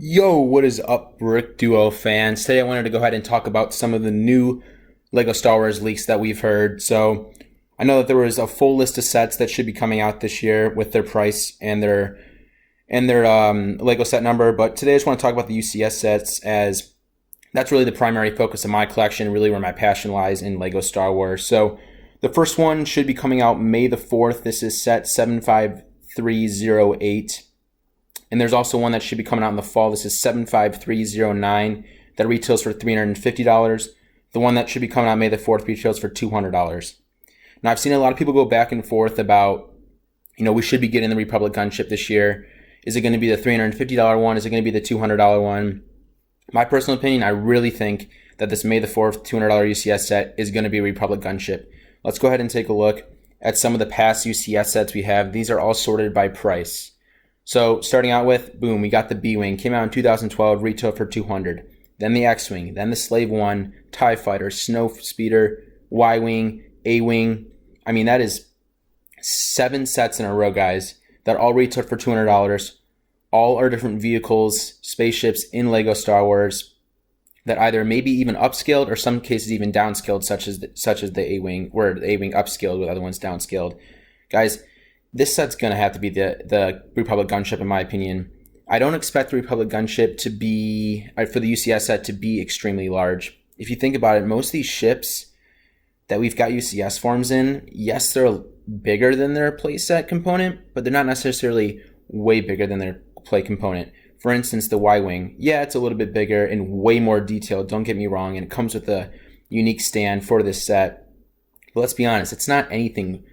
Yo, what is up, Brick Duo fans? Today I wanted to go ahead and talk about some of the new LEGO Star Wars leaks that we've heard. So I know that there was a full list of sets that should be coming out this year with their price and their LEGO set number, but today I just want to talk about the UCS sets as that's really the primary focus of my collection, really where my passion lies in LEGO Star Wars. So the first one should be coming out May the 4th. This is set 75308. And there's also one that should be coming out in the fall. This is 75309 that retails for $350. The one that should be coming out May the 4th retails for $200. Now, I've seen a lot of people go back and forth about, we should be getting the Republic gunship this year. Is it going to be the $350 one? Is it going to be the $200 one? My personal opinion, I really think that this May the 4th $200 UCS set is going to be a Republic gunship. Let's go ahead and take a look at some of the past UCS sets we have. These are all sorted by price. So starting out with, boom, we got the B-Wing. Came out in 2012, retail for $200. Then the X-Wing, then the Slave One, TIE Fighter, Snow Speeder, Y-Wing, A-Wing. I mean, that is 7 sets in a row, guys, that all retail for $200. All are different vehicles, spaceships in LEGO Star Wars that either maybe even upscaled or some cases even downscaled, such as the A-Wing, where the A-Wing upscaled with other ones downscaled. Guys, this set's going to have to be the Republic gunship, in my opinion. I don't expect the Republic gunship to be, for the UCS set, to be extremely large. If you think about it, most of these ships that we've got UCS forms in, yes, they're bigger than their playset component, but they're not necessarily way bigger than their play component. For instance, the Y-Wing, yeah, it's a little bit bigger and way more detailed, don't get me wrong, and it comes with a unique stand for this set. But let's be honest, it's not anything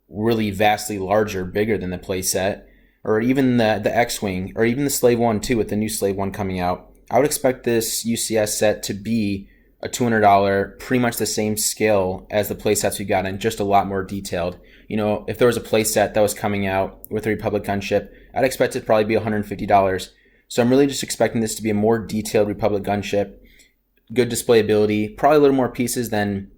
really vastly larger, bigger than the playset, or even the X-Wing, or even the Slave One too, with the new Slave One coming out. I would expect this UCS set to be a $200, pretty much the same scale as the playsets we got, and just a lot more detailed. If there was a playset that was coming out with the Republic gunship, I'd expect it to probably be $150. So I'm really just expecting this to be a more detailed Republic gunship, good displayability, probably a little more pieces than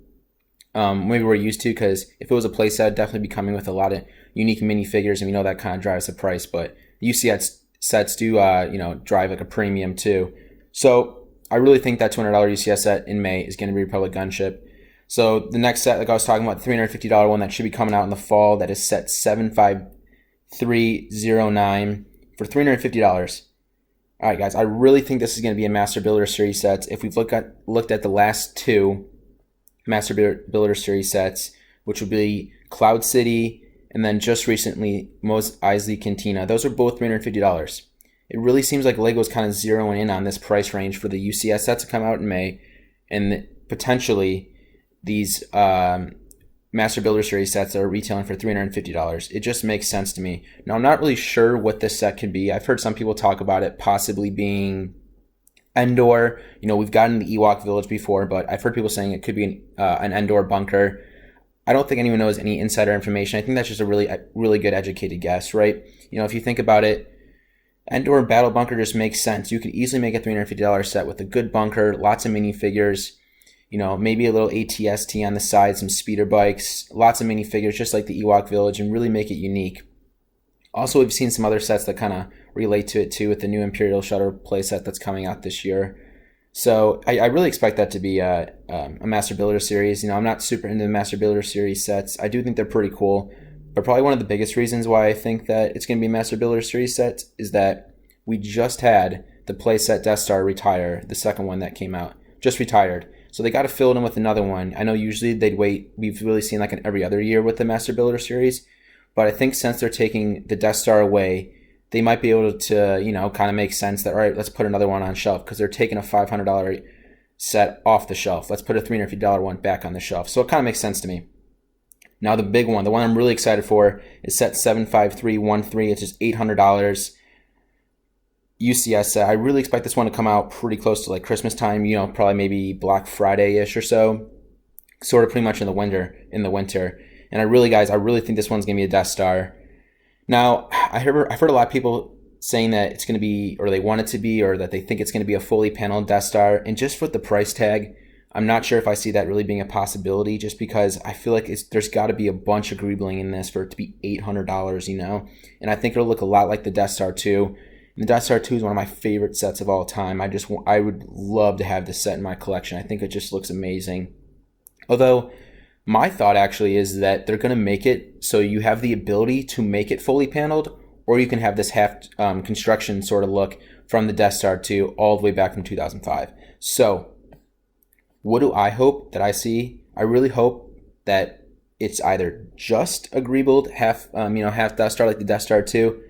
maybe we're used to, because if it was a playset, it'd definitely be coming with a lot of unique minifigures, and we know that kind of drives the price. But UCS sets do, drive like a premium too. So I really think that $200 UCS set in May is going to be Republic gunship. So the next set, like I was talking about, the $350 one that should be coming out in the fall, that is set 75309 for $350. All right, guys, I really think this is going to be a Master Builder Series sets. If we've looked at the last 2 Master Builder Series sets, which would be Cloud City and then just recently Mos Eisley Cantina. Those are both $350. It really seems like LEGO's kind of zeroing in on this price range for the UCS sets to come out in May, and potentially these Master Builder Series sets that are retailing for $350. It just makes sense to me. Now, I'm not really sure what this set could be. I've heard some people talk about it possibly being Endor. We've gotten the Ewok Village before, but I've heard people saying it could be an Endor bunker. I don't think anyone knows any insider information. I think that's just a really good educated guess, right? If you think about it, Endor Battle Bunker just makes sense. You could easily make a $350 set with a good bunker, lots of minifigures, maybe a little ATST on the side, some speeder bikes, lots of minifigures, just like the Ewok Village, and really make it unique. Also, we've seen some other sets that kind of relate to it too, with the new Imperial Shuttle playset that's coming out this year. So I really expect that to be a Master Builder Series. I'm not super into the Master Builder Series sets. I do think they're pretty cool, but probably one of the biggest reasons why I think that it's going to be Master Builder Series sets is that we just had the playset Death Star retire, the second one that came out, just retired. So they got to fill it in with another one. I know usually they'd wait. We've really seen like an every other year with the Master Builder Series. But I think since they're taking the Death Star away, they might be able to, kind of make sense that, all right, let's put another one on shelf, because they're taking a $500 set off the shelf. Let's put a $350 one back on the shelf. So it kind of makes sense to me. Now the big one, the one I'm really excited for, is set 75313. It's just $800 UCS set. I really expect this one to come out pretty close to like Christmas time, probably maybe Black Friday-ish or so, sort of pretty much in the winter. And I really think this one's going to be a Death Star. Now, I've heard a lot of people saying that it's going to be, or they want it to be, or that they think it's going to be a fully paneled Death Star. And just with the price tag, I'm not sure if I see that really being a possibility, just because I feel like there's got to be a bunch of greebling in this for it to be $800, And I think it'll look a lot like the Death Star too. And the Death Star 2 is one of my favorite sets of all time. I would love to have this set in my collection. I think it just looks amazing. Although my thought actually is that they're going to make it so you have the ability to make it fully paneled, or you can have this half construction sort of look from the Death Star 2 all the way back from 2005. So what do I hope that I see? I really hope that it's either just a greebled half Death Star like the Death Star 2,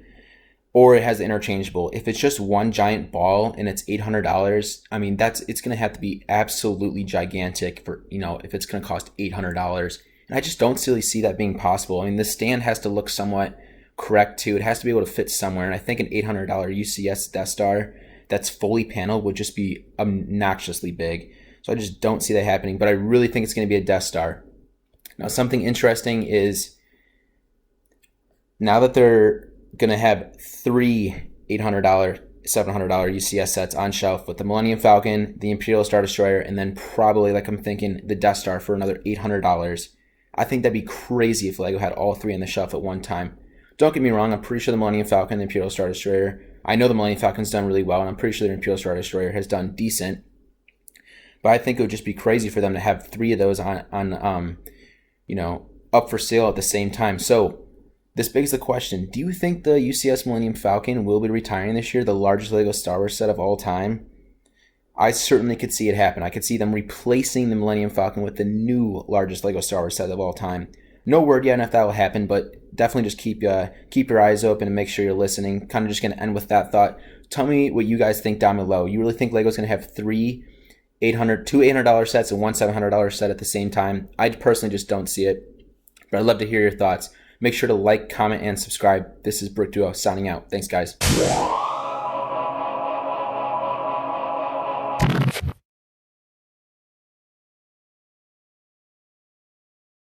or it has the interchangeable. If it's just one giant ball and it's $800, I mean, it's going to have to be absolutely gigantic for, if it's going to cost $800. And I just don't really see that being possible. I mean, the stand has to look somewhat correct too. It has to be able to fit somewhere. And I think an $800 UCS Death Star that's fully paneled would just be obnoxiously big. So I just don't see that happening. But I really think it's going to be a Death Star. Now, something interesting is now that they're going to have 3 $800, $700 UCS sets on shelf with the Millennium Falcon, the Imperial Star Destroyer, and then probably, like I'm thinking, the Death Star for another $800. I think that'd be crazy if LEGO had all 3 on the shelf at one time. Don't get me wrong, I'm pretty sure the Millennium Falcon and the Imperial Star Destroyer, I know the Millennium Falcon's done really well, and I'm pretty sure the Imperial Star Destroyer has done decent. But I think it would just be crazy for them to have 3 of those on up for sale at the same time. So this begs the question, do you think the UCS Millennium Falcon will be retiring this year, the largest LEGO Star Wars set of all time? I certainly could see it happen. I could see them replacing the Millennium Falcon with the new largest LEGO Star Wars set of all time. No word yet on if that will happen, but definitely just keep your eyes open and make sure you're listening. Kind of just going to end with that thought. Tell me what you guys think down below. You really think LEGO's going to have two $800 sets and one $700 set at the same time? I personally just don't see it, but I'd love to hear your thoughts. Make sure to like, comment, and subscribe. This is Brick Duo signing out. Thanks, guys.